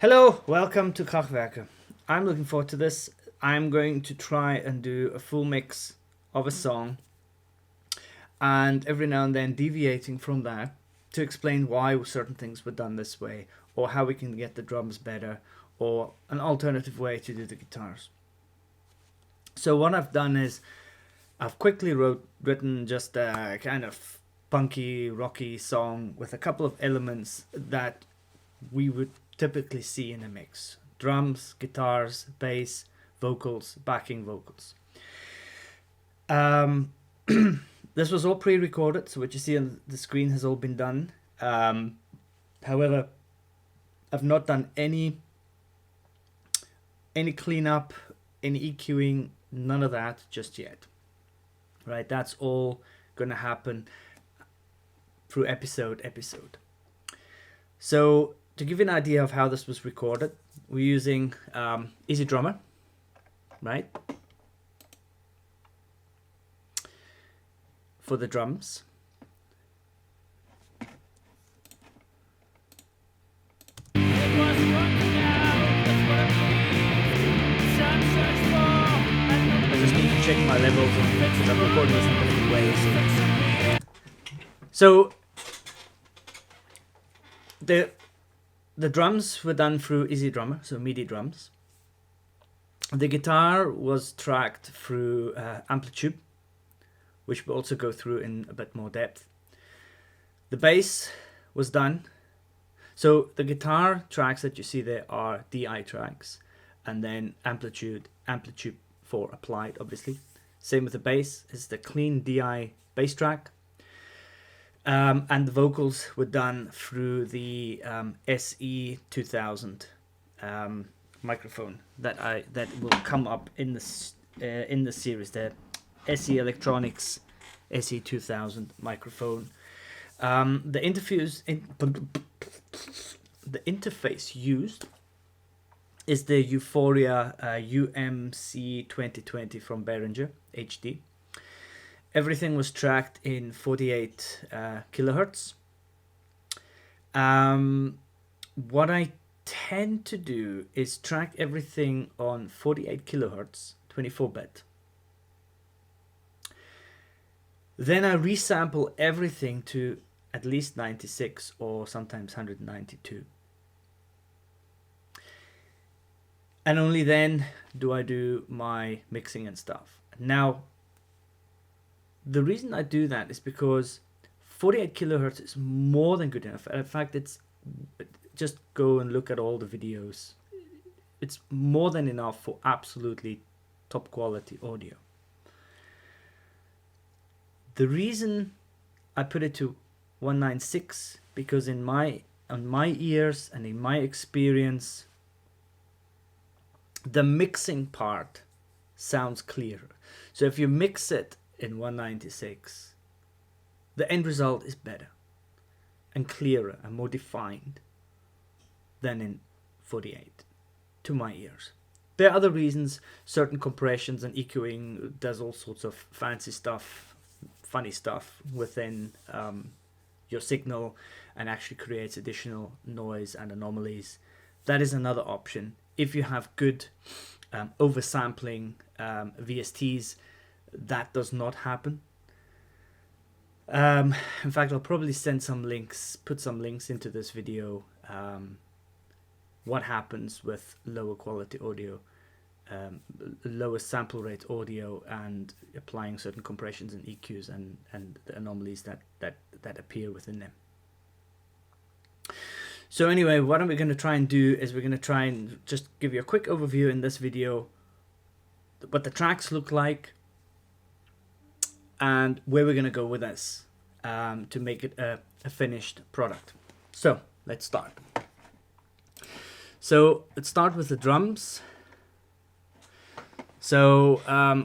Hello, welcome to Krachwerke. I'm looking forward to this. I'm going to try and do a full mix of a song and every now and then deviating from that to explain why certain things were done this way or how we can get the drums better or an alternative way to do the guitars. So what I've done is I've quickly written just a kind of punky, rocky song with a couple of elements that we would typically see in a mix. Drums, guitars, bass, vocals, backing vocals. This was all pre-recorded, so what you see on the screen has all been done. However, I've not done any cleanup, any EQing, none of that just yet. Right, that's all gonna happen through episode. So to give you an idea of how this was recorded, we're using Easy Drummer, right, for the drums. I just need to check my levels because I'm recording this in different ways. So the drums were done through Easy Drummer, so MIDI drums. The guitar was tracked through Amplitude, which we'll also go through in a bit more depth. The bass was done. So the guitar tracks that you see there are DI tracks, and then Amplitude for applied, obviously. Same with the bass, it's the clean DI bass track. And the vocals were done through the SE2000 microphone that will come up in the series. The SE Electronics SE2000 microphone. The interface used is the Euphoria UMC 2020 from Behringer HD. Everything was tracked in 48 kilohertz. What I tend to do is track everything on 48 kilohertz, 24-bit. Then I resample everything to at least 96 or sometimes 192. And only then do I do my mixing and stuff. Now, the reason I do that is because 48 kilohertz is more than good enough. In fact, it's just go and look at all the videos. It's more than enough for absolutely top quality audio. The reason I put it to 196 because on my ears and in my experience, the mixing part sounds clearer. So if you mix it in 196, the end result is better and clearer and more defined than in 48 to my ears. There are other reasons. Certain compressions and EQing does all sorts of fancy stuff, funny stuff within your signal and actually creates additional noise and anomalies. That is another option. If you have good oversampling VSTs, that does not happen. In fact, I'll probably send some links, put some links into this video. What happens with lower quality audio, lower sample rate audio, and applying certain compressions and EQs and the anomalies that appear within them. So anyway, what we're going to try and do is we're going to try and just give you a quick overview in this video, what the tracks look like, and where we're going to go with this to make it a finished product. So let's start. So let's start with the drums. So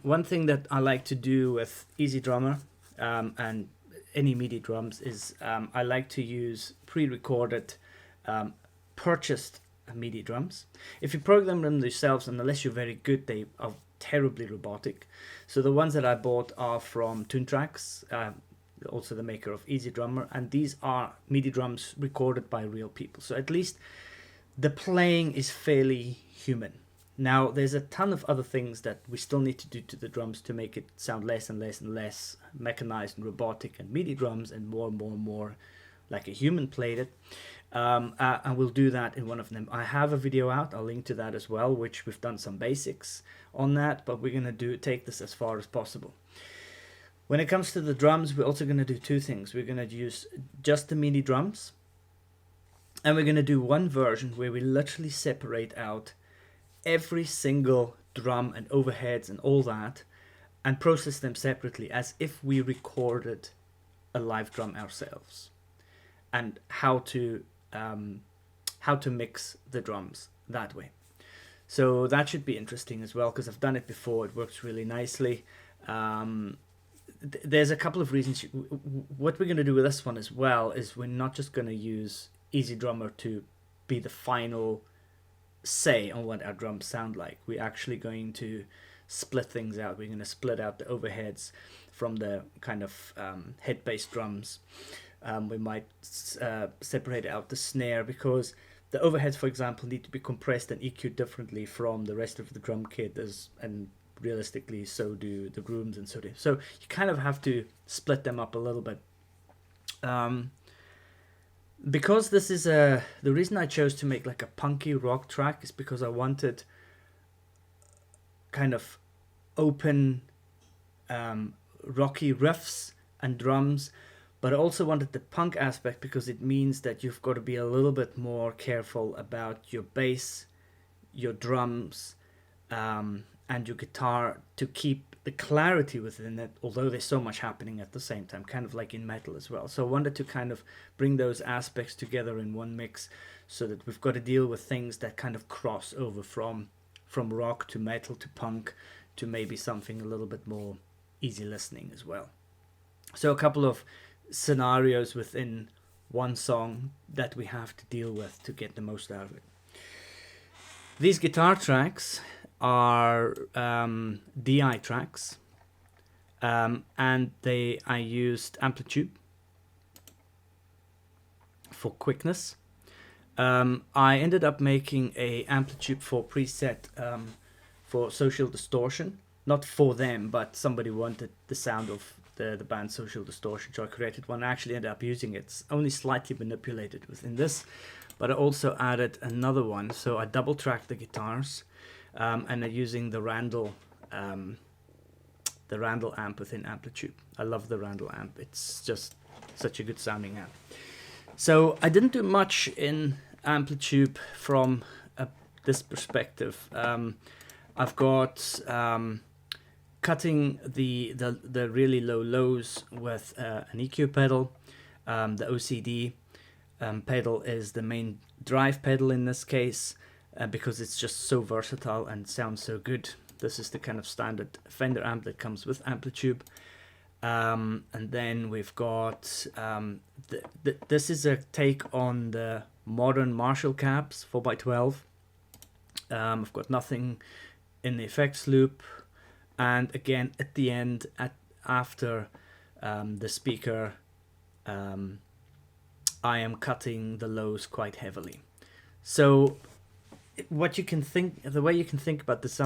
one thing that I like to do with Easy Drummer and any MIDI drums is I like to use pre-recorded purchased MIDI drums. If you program them yourselves, and unless you're very good, they are terribly robotic. So the ones that I bought are from Toontracks, also the maker of Easy Drummer, and these are MIDI drums recorded by real people. So at least the playing is fairly human. Now, there's a ton of other things that we still need to do to the drums to make it sound less and less and less mechanized and robotic and MIDI drums, and more and more and more like a human played it. And we'll do that in one of them. I have a video out, I'll link to that as well, which we've done some basics on that, but we're going to take this as far as possible. When it comes to the drums, we're also going to do two things. We're going to use just the MIDI drums, and we're going to do one version where we literally separate out every single drum and overheads and all that, and process them separately as if we recorded a live drum ourselves, and how to mix the drums that way. So that should be interesting as well, because I've done it before. It works really nicely. There's a couple of reasons. What we're going to do with this one as well is we're not just going to use EZdrummer to be the final say on what our drums sound like. We're actually going to split things out. We're going to split out the overheads from the kind of head-based drums. We might separate out the snare, because the overheads, for example, need to be compressed and EQ'd differently from the rest of the drum kit, and realistically so do the grooms and so do. So you kind of have to split them up a little bit. Because this is the reason I chose to make like a punky rock track is because I wanted kind of open rocky riffs and drums, but I also wanted the punk aspect because it means that you've got to be a little bit more careful about your bass, your drums, and your guitar to keep the clarity within it, although there's so much happening at the same time, kind of like in metal as well. So I wanted to kind of bring those aspects together in one mix, so that we've got to deal with things that kind of cross over from rock to metal to punk to maybe something a little bit more easy listening as well. So a couple of scenarios within one song that we have to deal with to get the most out of it. These guitar tracks are DI tracks, and I used Amplitude for quickness. I ended up making a Amplitude for preset for Social Distortion, not for them, but somebody wanted the sound of the band Social Distortion, so I created one. I actually ended up using it. It's only slightly manipulated within this, but I also added another one, so I double tracked the guitars. And using the Randall amp within Amplitude. I love the Randall amp. It's just such a good sounding amp. So I didn't do much in Amplitude from this perspective. I've got cutting the really low lows with an EQ pedal. The OCD pedal is the main drive pedal in this case. Because it's just so versatile and sounds so good. This is the kind of standard Fender amp that comes with Amplitude. And then we've got, this is a take on the modern Marshall cabs 4x12. I've got nothing in the effects loop. And again, at the end, after the speaker, I am cutting the lows quite heavily. So what you can think, the way you can think about this,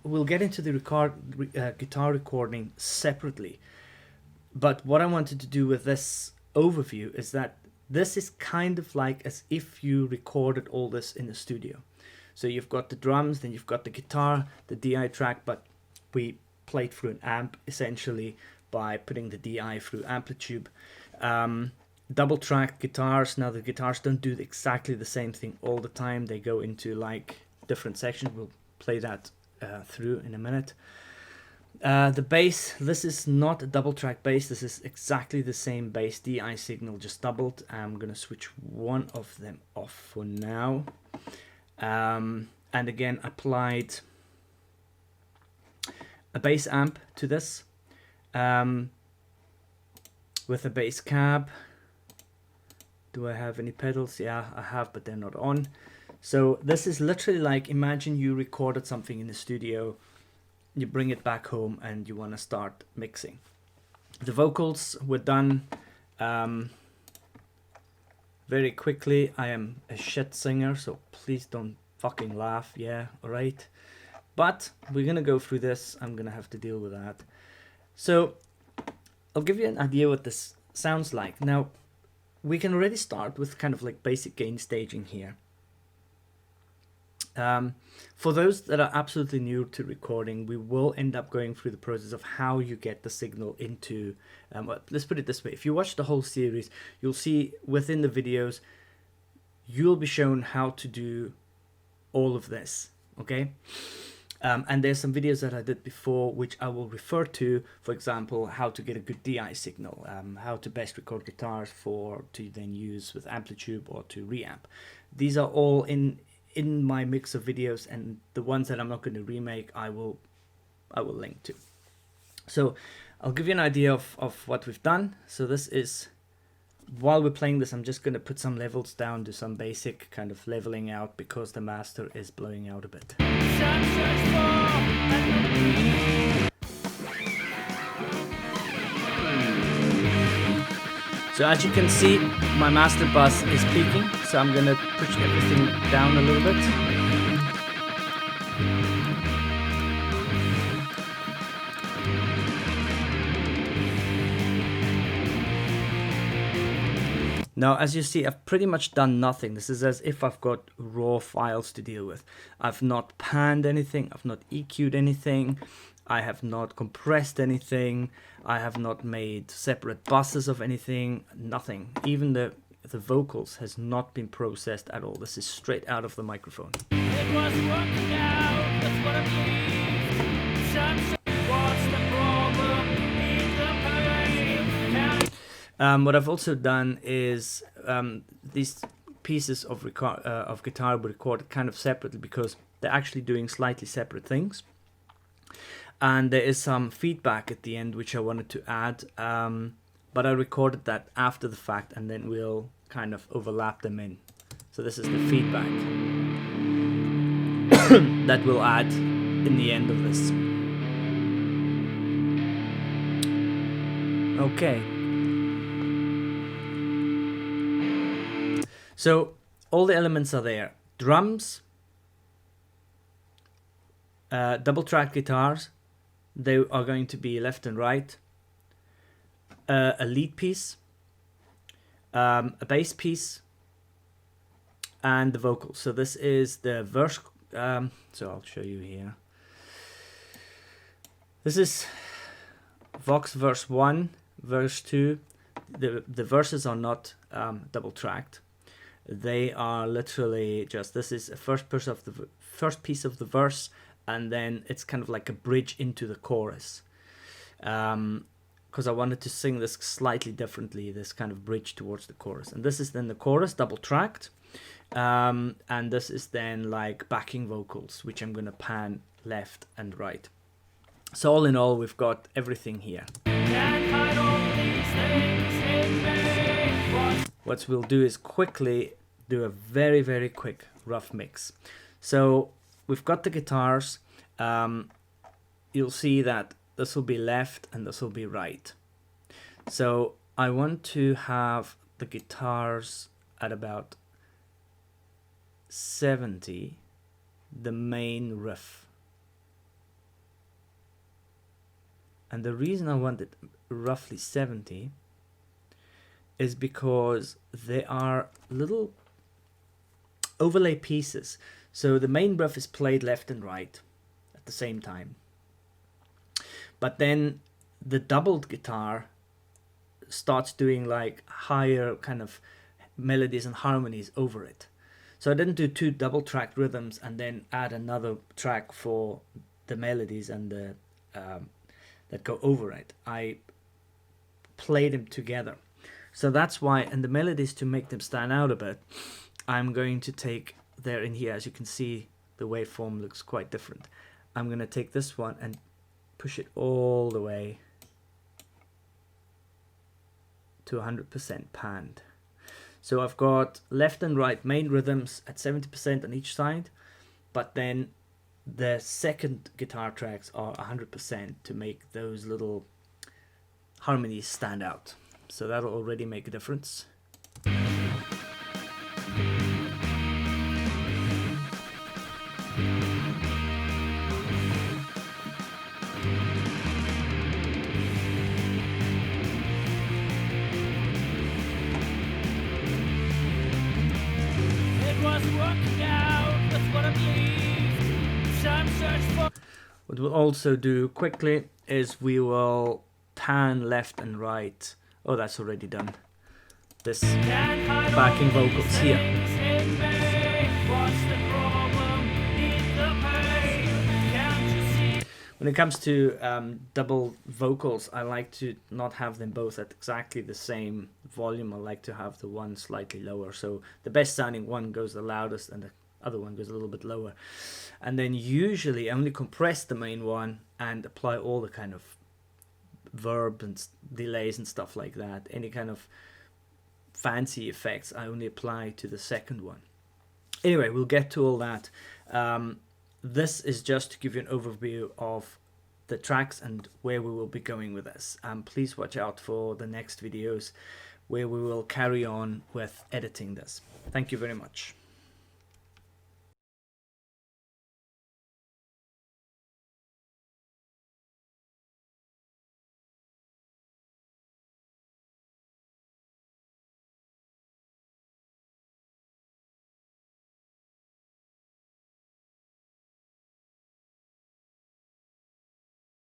we'll get into the guitar recording separately, but what I wanted to do with this overview is that this is kind of like as if you recorded all this in the studio. So you've got the drums, then you've got the guitar, the DI track, but we played through an amp essentially by putting the DI through Amplitude. Double track guitars. Now the guitars don't do exactly the same thing all the time. They go into like different sections. We'll play that through in a minute. The bass, this is not a double track bass. This is exactly the same bass. DI signal just doubled. I'm gonna switch one of them off for now. And again, applied a bass amp to this with a bass cab. Do I have any pedals? Yeah, I have, but they're not on. So this is literally like, imagine you recorded something in the studio, you bring it back home and you want to start mixing. The vocals were done very quickly. I am a shit singer, so please don't fucking laugh. Yeah, alright. But we're gonna go through this. I'm gonna have to deal with that. So I'll give you an idea what this sounds like. Now, we can already start with kind of like basic gain staging here. For those that are absolutely new to recording, we will end up going through the process of how you get the signal into, let's put it this way, if you watch the whole series, you'll see within the videos, you'll be shown how to do all of this, okay? And there's some videos that I did before which I will refer to, for example, how to get a good DI signal, how to best record guitars to then use with Amplitube or to reamp. These are all in my mix of videos, and the ones that I'm not going to remake I will link to. So I'll give you an idea of what we've done. So this is, while we're playing this, I'm just going to put some levels down, do some basic kind of leveling out because the master is blowing out a bit. So as you can see, my master bus is peaking, so I'm gonna push everything down a little bit. Now, as you see, I've pretty much done nothing. This is as if I've got raw files to deal with. I've not panned anything, I've not EQ'd anything, I have not compressed anything, I have not made separate buses of anything, nothing. Even the vocals has not been processed at all. This is straight out of the microphone. It was working out, that's what I believe. What's the problem? What I've also done is these pieces of guitar were recorded kind of separately because they're actually doing slightly separate things. And there is some feedback at the end which I wanted to add, but I recorded that after the fact, and then we'll kind of overlap them in. So this is the feedback that we'll add in the end of this. Okay. So all the elements are there. Drums, double track guitars, they are going to be left and right, a lead piece, a bass piece, and the vocals. So this is the verse, so I'll show you here. This is Vox verse 1, verse 2. The verses are not double tracked. They are literally just, this is a first piece of the verse, and then it's kind of like a bridge into the chorus. Because I wanted to sing this slightly differently, this kind of bridge towards the chorus. And this is then the chorus, double tracked. And this is then like backing vocals, which I'm going to pan left and right. So all in all, we've got everything here. What we'll do is quickly do a very, very quick rough mix. So we've got the guitars. You'll see that this will be left and this will be right. So I want to have the guitars at about 70, the main riff. And the reason I want it roughly 70 is because they are little overlay pieces. So the main riff is played left and right at the same time. But then the doubled guitar starts doing like higher kind of melodies and harmonies over it. So I didn't do two double tracked rhythms and then add another track for the melodies and the that go over it. I played them together. So that's why, and the melodies, to make them stand out a bit, I'm going to take there in here, as you can see, the waveform looks quite different. I'm going to take this one and push it all the way to 100% panned. So I've got left and right main rhythms at 70% on each side, but then the second guitar tracks are 100% to make those little harmonies stand out. So that'll already make a difference. What we'll also do quickly is we will pan left and right. Oh, that's already done. This backing vocals here. When it comes to double vocals, I like to not have them both at exactly the same volume. I like to have the one slightly lower. So the best sounding one goes the loudest and the other one goes a little bit lower. And then usually I only compress the main one and apply all the kind of verb and delays and stuff like that. Any kind of fancy effects I only apply to the second one. Anyway, we'll get to all that. This is just to give you an overview of the tracks and where we will be going with this. Please watch out for the next videos where we will carry on with editing this. Thank you very much.